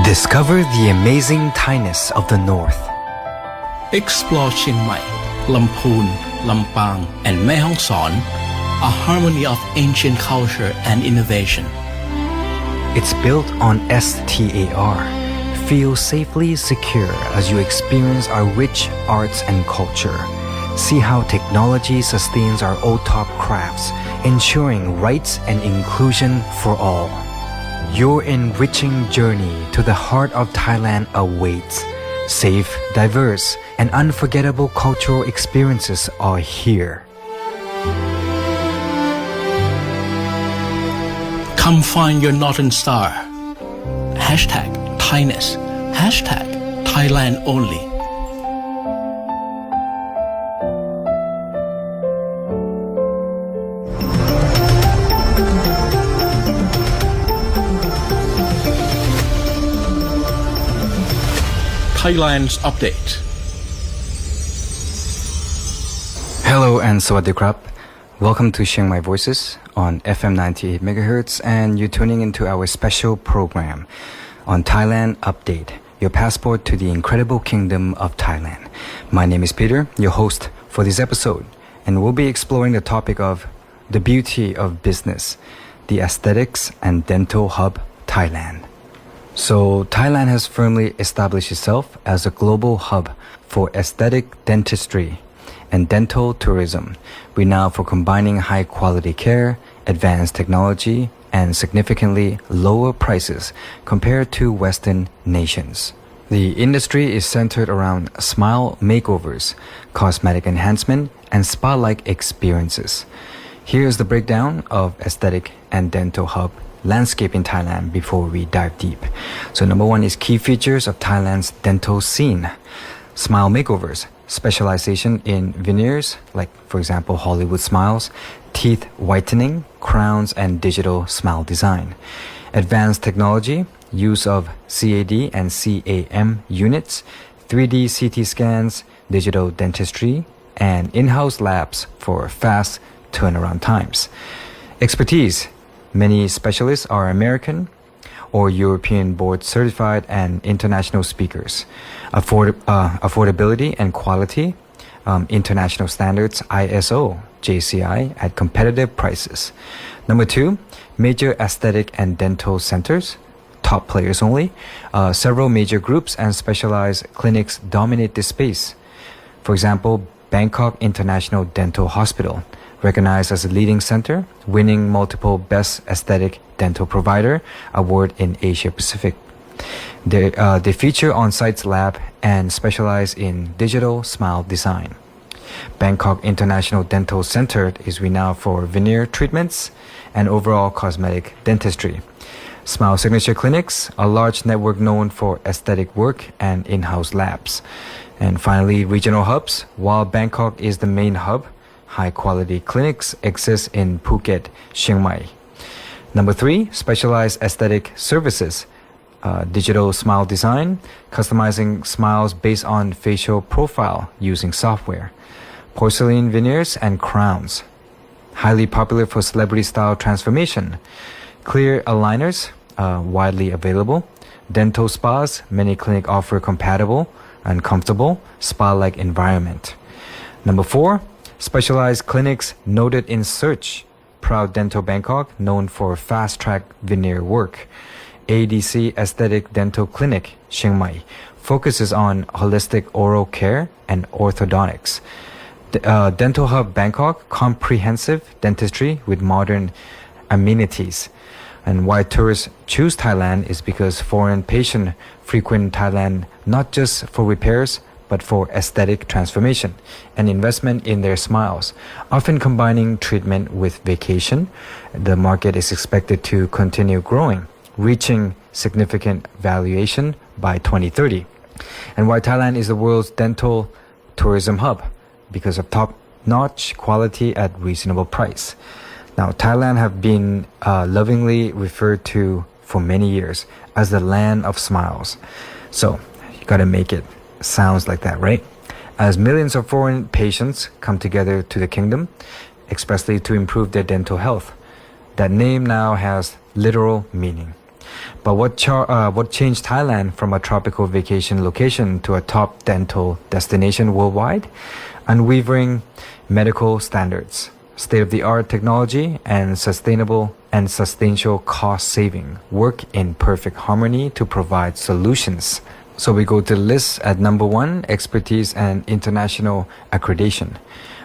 Discover the amazing Thainess of the North. Explore Chiang Mai, Lamphun, Lampang, and Mae Hong Son, a harmony of ancient culture and innovation. It's built on STAR. Feel safely secure as you experience our rich arts and culture. See how technology sustains our old-top crafts, ensuring rights and inclusion for all. Your enriching journey to the heart of Thailand awaits. Safe, diverse, and unforgettable cultural experiences are here. Come find your Northern Star. Hashtag Thainess. Hashtag Thailand only. Thailand's update. Hello and Sawadee Krap. Welcome to Chiang Mai Voices on FM 98 MHz, and you're tuning into our special program on Thailand Update, your passport to the incredible kingdom of Thailand. My name is Peter, your host for this episode, and we'll be exploring the topic of the beauty of business, the aesthetics and dental hub, Thailand. So Thailand has firmly established itself as a global hub for aesthetic dentistry and dental tourism, renowned for combining high quality care, advanced technology, and significantly lower prices compared to Western nations. The industry is centered around smile makeovers, cosmetic enhancement, and spa-like experiences. Here's the breakdown of aesthetic and dental hub landscape in Thailand before we dive deep. So number one is key features of Thailand's dental scene. Smile makeovers, specialization in veneers, like for example Hollywood smiles, teeth whitening, crowns, and digital smile design. Advanced technology, use of CAD and CAM units, 3D CT scans, digital dentistry, and in-house labs for fast turnaround times. Expertise, many specialists are American or European board certified and international speakers. Affordability and quality, international standards ISO, JCI at competitive prices. Number two, major aesthetic and dental centers, top players only. Several major groups and specialized clinics dominate this space. For example, Bangkok International Dental Hospital, recognized as a leading center, winning multiple Best Aesthetic Dental Provider award in Asia Pacific. They feature on-site lab and specialize in digital smile design. Bangkok International Dental Center is renowned for veneer treatments and overall cosmetic dentistry. Smile Signature Clinics, a large network known for aesthetic work and in-house labs. And finally, regional hubs. While Bangkok is the main hub, high-quality clinics exist in Phuket, Chiang Mai. Number three, specialized aesthetic services. Digital smile design, customizing smiles based on facial profile using software. Porcelain veneers and crowns. Highly popular for celebrity-style transformation. Clear aligners, widely available. Dental spas, many clinics offer compatible and comfortable spa-like environment. Number four, specialized clinics noted in search. Proud Dental Bangkok, known for fast-track veneer work. ADC Aesthetic Dental Clinic, Chiang Mai, focuses on holistic oral care and orthodontics. Dental Hub Bangkok, comprehensive dentistry with modern amenities. And why tourists choose Thailand is because foreign patients frequent Thailand not just for repairs, but for aesthetic transformation and investment in their smiles, often combining treatment with vacation. The market is expected to continue growing, reaching significant valuation by 2030. And why Thailand is the world's dental tourism hub? Because of top-notch quality at reasonable price. Now, Thailand have been lovingly referred to for many years as the land of smiles. So, you gotta make it sounds like that, right? As millions of foreign patients come together to the kingdom, expressly to improve their dental health. That name now has literal meaning. But what changed Thailand from a tropical vacation location to a top dental destination worldwide? Unwavering medical standards, state-of-the-art technology, and substantial cost saving work in perfect harmony to provide solutions. So we go to the list at number 1, expertise and international accreditation.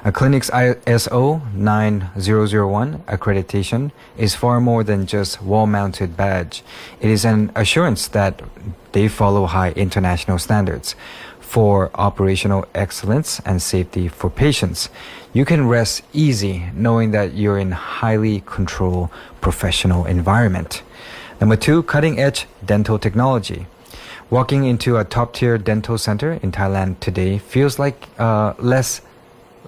A clinic's ISO 9001 accreditation is far more than just wall-mounted badge. It is an assurance that they follow high international standards for operational excellence and safety for patients. You can rest easy knowing that you're in highly controlled professional environment. Number 2, cutting-edge dental technology. Walking into a top-tier dental center in Thailand today feels like less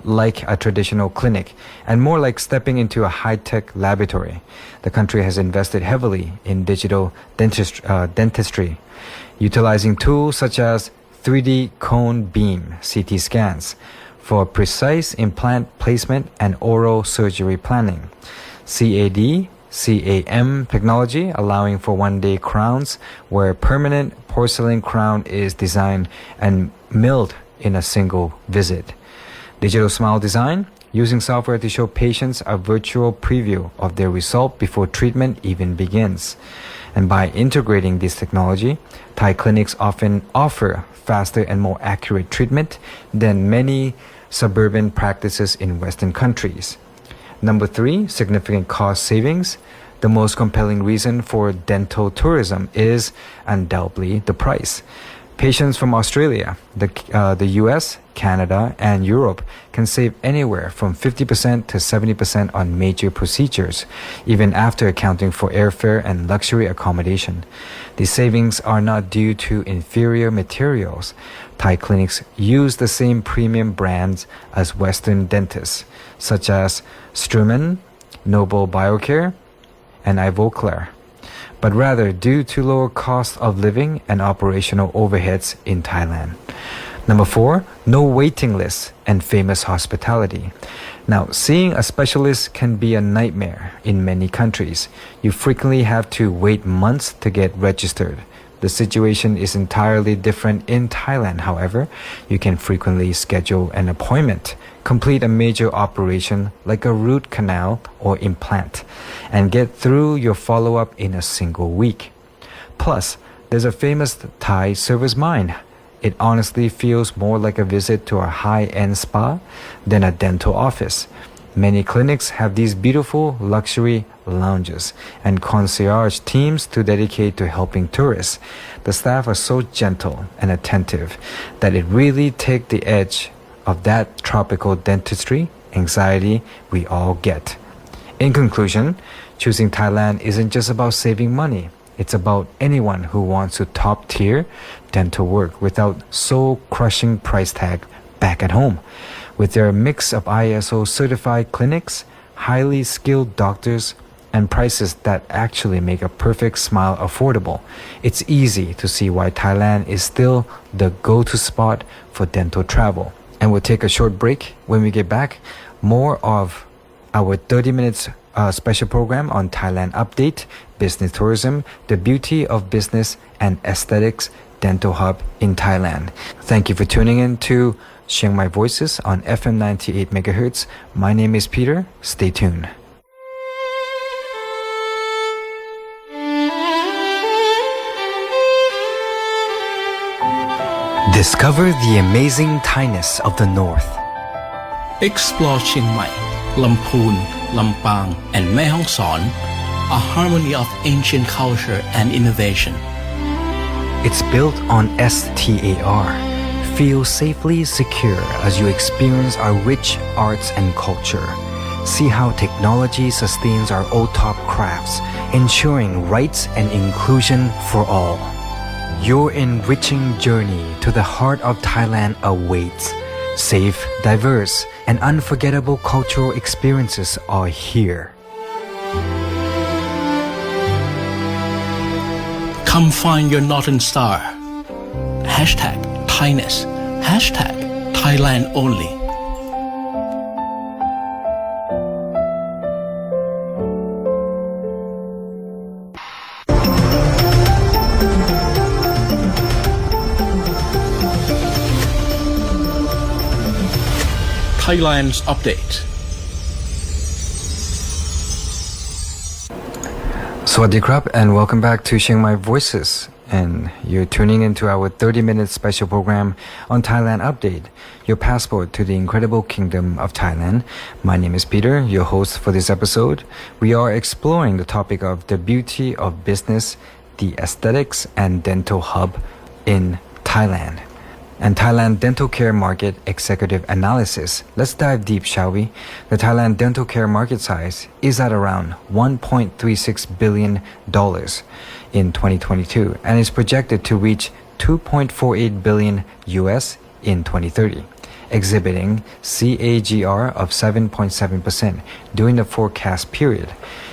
like a traditional clinic and more like stepping into a high-tech laboratory. The country has invested heavily in digital dentistry, utilizing tools such as 3D cone beam CT scans for precise implant placement and oral surgery planning. CAM technology allowing for one-day crowns where permanent porcelain crown is designed and milled in a single visit. Digital smile design, using software to show patients a virtual preview of their result before treatment even begins. And by integrating this technology, Thai clinics often offer faster and more accurate treatment than many suburban practices in Western countries. Number 3, significant cost savings. The most compelling reason for dental tourism is undoubtedly the price. Patients from Australia, the US, Canada, and Europe can save anywhere from 50% to 70% on major procedures, even after accounting for airfare and luxury accommodation. These savings are not due to inferior materials. Thai clinics use the same premium brands as Western dentists, such as Straumann, Noble Biocare, and Ivoclar, but rather due to lower cost of living and operational overheads in Thailand. Number 4, no waiting lists and famous hospitality. Now, seeing a specialist can be a nightmare in many countries. You frequently have to wait months to get registered. The situation is entirely different in Thailand, however. You can frequently schedule an appointment, complete a major operation like a root canal or implant, and get through your follow-up in a single week. Plus, there's a famous Thai service mind. It honestly feels more like a visit to a high-end spa than a dental office. Many clinics have these beautiful luxury lounges and concierge teams to dedicate to helping tourists. The staff are so gentle and attentive that it really takes the edge of that tropical dentistry anxiety we all get. In conclusion, choosing Thailand isn't just about saving money. It's about anyone who wants to top-tier dental work without soul-crushing price tag back at home. With their mix of ISO certified clinics, highly skilled doctors, and prices that actually make a perfect smile affordable, it's easy to see why Thailand is still the go-to spot for dental travel. And we'll take a short break. When we get back, more of our 30 minutes special program on Thailand Update, Business Tourism, the Beauty of Business and Aesthetics Dental Hub in Thailand. Thank you for tuning in to Chiang Mai Voices on FM 98 MHz. My name is Peter. Stay tuned. Discover the amazing Thainess of the North. Explore Chiang Mai, Lamphun, Lampang, and Mae Hong Son, a harmony of ancient culture and innovation. It's built on STAR. Feel safely secure as you experience our rich arts and culture. See how technology sustains our OTOP crafts, ensuring rights and inclusion for all. Your enriching journey to the heart of Thailand awaits. Safe, diverse, and unforgettable cultural experiences are here. Come find your Northern Star. Hashtag Thainess. Hashtag Thailand Only. Thailand's update. สวัสดีครับ and welcome back to Chiang Mai Voices. And you're tuning into our 30-minute special program on Thailand Update, your passport to the incredible kingdom of Thailand. My name is Peter, your host for this episode. We are exploring the topic of the beauty of business, the aesthetics and dental hub in Thailand. And Thailand dental care market executive analysis. Let's dive deep, shall we? The Thailand dental care market size is at around $1.36 billion in 2022 and is projected to reach $2.48 billion US in 2030, exhibiting CAGR of 7.7% during the forecast period.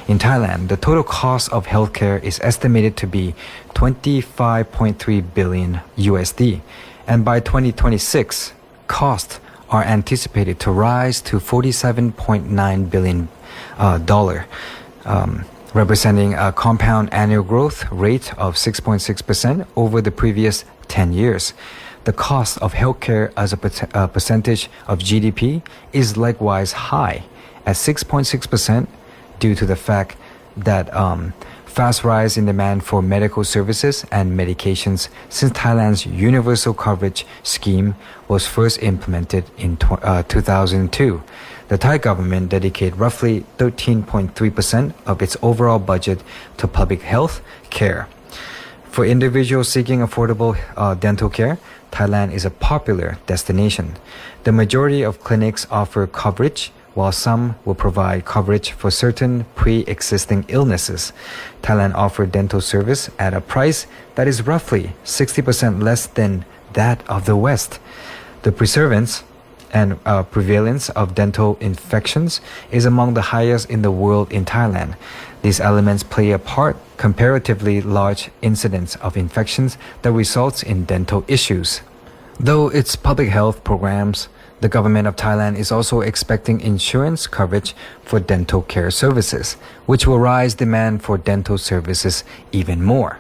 In Thailand, the total cost of healthcare is estimated to be 25.3 billion USD. And by 2026, costs are anticipated to rise to $47.9 billion, representing a compound annual growth rate of 6.6% over the previous 10 years. The cost of healthcare as a percentage of GDP is likewise high at 6.6% due to the fact that fast rise in demand for medical services and medications since Thailand's universal coverage scheme was first implemented in 2002. The Thai government dedicated roughly 13.3% of its overall budget to public health care. For individuals seeking affordable dental care, Thailand is a popular destination. The majority of clinics offer coverage, while some will provide coverage for certain pre-existing illnesses. Thailand offers dental service at a price that is roughly 60% less than that of the West. The prevalence of dental infections is among the highest in the world in Thailand. These elements play a part comparatively large incidence of infections that results in dental issues. Though its public health programs, the government of Thailand is also expecting insurance coverage for dental care services, which will raise demand for dental services even more.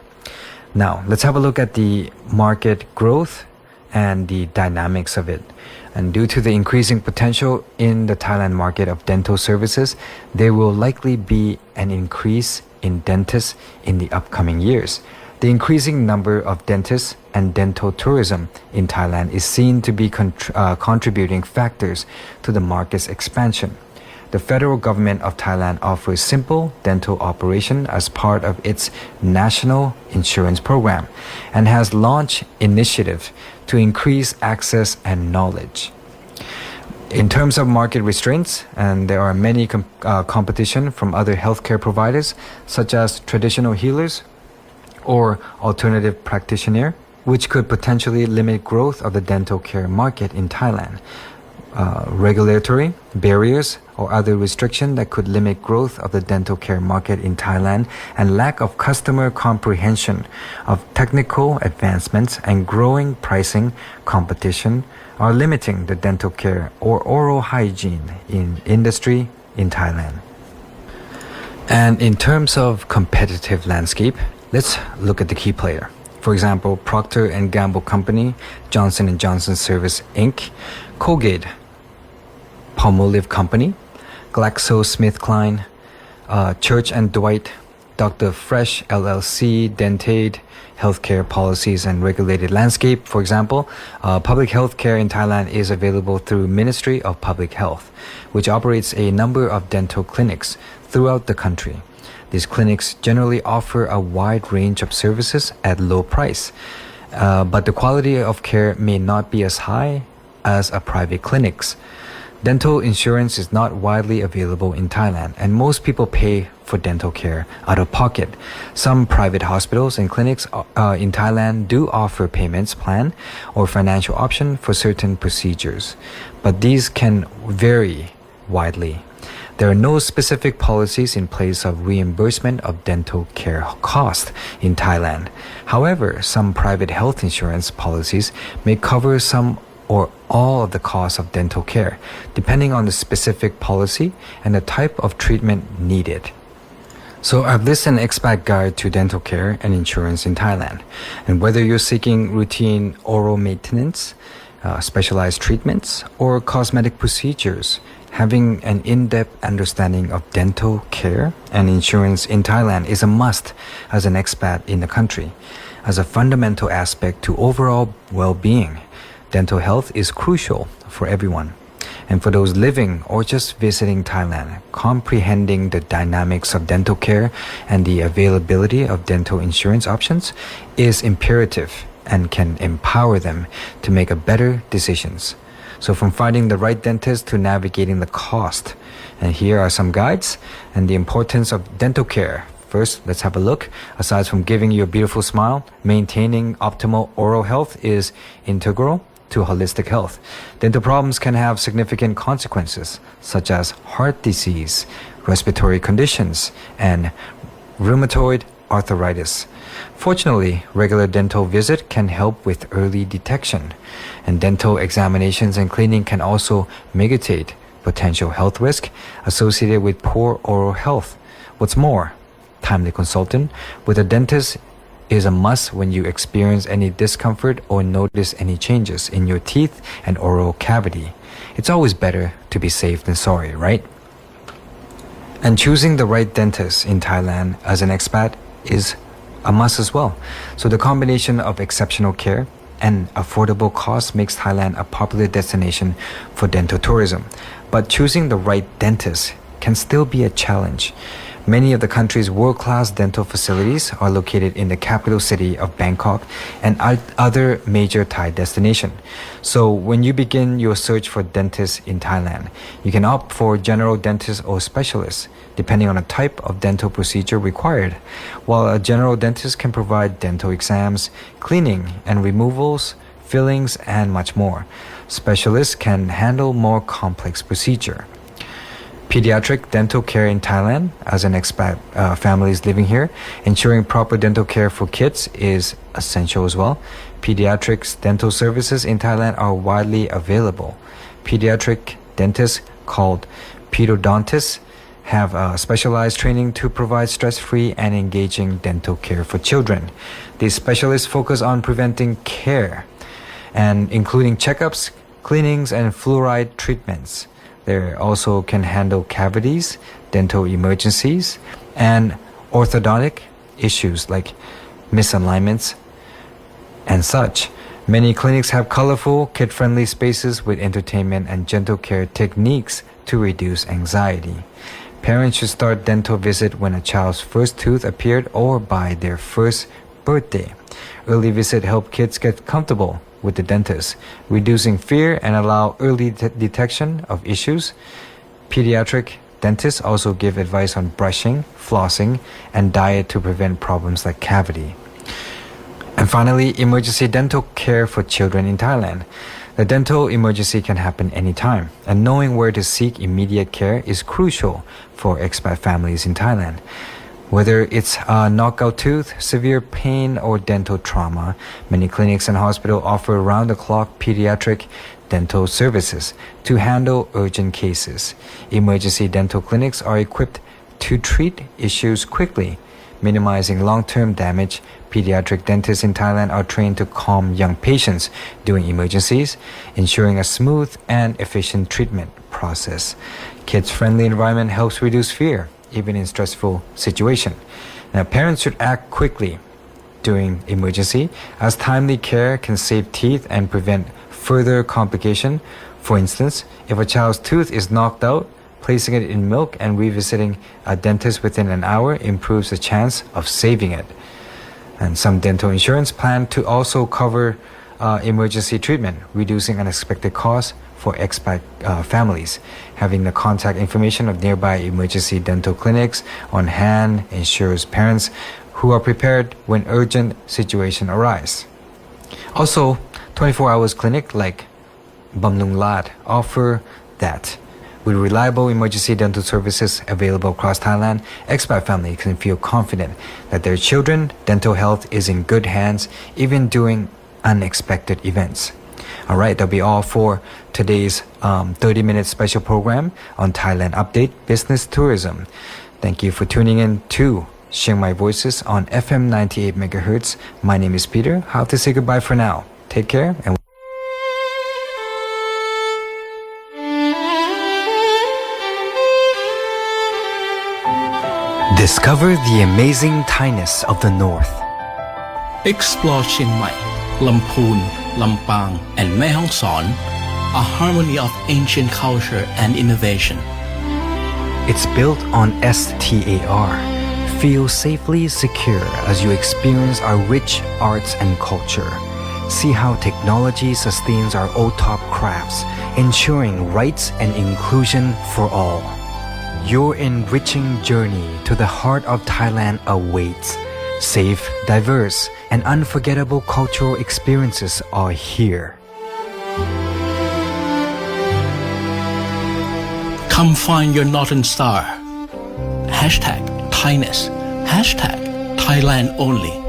Now, let's have a look at the market growth and the dynamics of it. And due to the increasing potential in the Thailand market of dental services, there will likely be an increase in dentists in the upcoming years. The increasing number of dentists and dental tourism in Thailand is seen to be contributing factors to the market's expansion. The federal government of Thailand offers simple dental operation as part of its national insurance program and has launched initiatives to increase access and knowledge. In terms of market restraints, and there are many competition from other healthcare providers such as traditional healers or alternative practitioner, which could potentially limit growth of the dental care market in Thailand. Regulatory barriers or other restriction that could limit growth of the dental care market in Thailand and lack of customer comprehension of technical advancements and growing pricing competition are limiting the dental care or oral hygiene in industry in Thailand. And in terms of competitive landscape, let's look at the key player. For example, Procter & Gamble Company, Johnson & Johnson Service Inc., Colgate, Palmolive Company, GlaxoSmithKline, Church & Dwight, Dr. Fresh LLC, Dentaid, healthcare policies and regulated landscape. For example, public health care in Thailand is available through Ministry of Public Health, which operates a number of dental clinics throughout the country. These clinics generally offer a wide range of services at low price, but the quality of care may not be as high as a private clinics. Dental insurance is not widely available in Thailand, and most people pay for dental care out of pocket. Some private hospitals and clinics in Thailand do offer payments plan or financial option for certain procedures, but these can vary widely. There are no specific policies in place of reimbursement of dental care cost in Thailand. However, some private health insurance policies may cover some or all of the costs of dental care, depending on the specific policy and the type of treatment needed. So I've listed an expat guide to dental care and insurance in Thailand. And whether you're seeking routine oral maintenance, specialized treatments, or cosmetic procedures. Having an in-depth understanding of dental care and insurance in Thailand is a must as an expat in the country. As a fundamental aspect to overall well-being, dental health is crucial for everyone. And for those living or just visiting Thailand, comprehending the dynamics of dental care and the availability of dental insurance options is imperative and can empower them to make a better decisions. So from finding the right dentist to navigating the cost. And here are some guides and the importance of dental care. First, let's have a look. Aside from giving you a beautiful smile, maintaining optimal oral health is integral to holistic health. Dental problems can have significant consequences, such as heart disease, respiratory conditions, and rheumatoid arthritis. Fortunately, regular dental visit can help with early detection, and dental examinations and cleaning can also mitigate potential health risk associated with poor oral health. What's more, timely consultant with a dentist is a must when you experience any discomfort or notice any changes in your teeth and oral cavity. It's always better to be safe than sorry, right? And choosing the right dentist in Thailand as an expat is a must as well. So the combination of exceptional care and affordable costs makes Thailand a popular destination for dental tourism. But choosing the right dentist can still be a challenge. Many of the country's world-class dental facilities are located in the capital city of Bangkok and other major Thai destinations. So when you begin your search for dentists in Thailand, you can opt for general dentist or specialist, depending on the type of dental procedure required. While a general dentist can provide dental exams, cleaning and removals, fillings, and much more, specialists can handle more complex procedure. Pediatric dental care in Thailand, as an expat families living here, ensuring proper dental care for kids is essential as well. Pediatrics dental services in Thailand are widely available. Pediatric dentists called pedodontists have specialized training to provide stress-free and engaging dental care for children. These specialists focus on preventing care and including checkups, cleanings, and fluoride treatments. They also can handle cavities, dental emergencies, and orthodontic issues like misalignments and such. Many clinics have colorful, kid-friendly spaces with entertainment and dental care techniques to reduce anxiety. Parents should start dental visit when a child's first tooth appeared or by their first birthday. Early visit help kids get comfortable with the dentist, reducing fear and allow early detection of issues. Pediatric dentists also give advice on brushing, flossing, and diet to prevent problems like cavity. And finally, emergency dental care for children in Thailand. The dental emergency can happen anytime, and knowing where to seek immediate care is crucial for expat families in Thailand. Whether it's a knockout tooth, severe pain, or dental trauma, many clinics and hospitals offer round-the-clock pediatric dental services to handle urgent cases. Emergency dental clinics are equipped to treat issues quickly, minimizing long-term damage. Pediatric dentists in Thailand are trained to calm young patients during emergencies, ensuring a smooth and efficient treatment process. Kids-friendly environment helps reduce fear, even in stressful situation. Now, parents should act quickly during emergency, as timely care can save teeth and prevent further complication. For instance, if a child's tooth is knocked out, placing it in milk and revisiting a dentist within an hour improves the chance of saving it. And some dental insurance plan to also cover emergency treatment, reducing unexpected costs for expat families. Having the contact information of nearby emergency dental clinics on hand ensures parents who are prepared when urgent situation arise. Also, 24 hours clinic like Bamlung Lat offer that. With reliable emergency dental services available across Thailand, expat families can feel confident that their children's dental health is in good hands even during unexpected events. Alright, that'll be all for today's 30-minute special program on Thailand Update Business Tourism. Thank you for tuning in to Chiang Mai Voices on FM 98 MHz. My name is Peter. I have to say goodbye for now. Take care and Discover the amazing Thainess of the North. Explore Chiang Mai, Lamphun, Lampang, and Mae Hong Son, a harmony of ancient culture and innovation. It's built on STAR. Feel safely secure as you experience our rich arts and culture. See how technology sustains our old-top crafts, ensuring rights and inclusion for all. Your enriching journey to the heart of Thailand awaits. Safe, diverse, and unforgettable cultural experiences are here. Come find your Northern Star. Hashtag Thainess. Hashtag Thailand Only.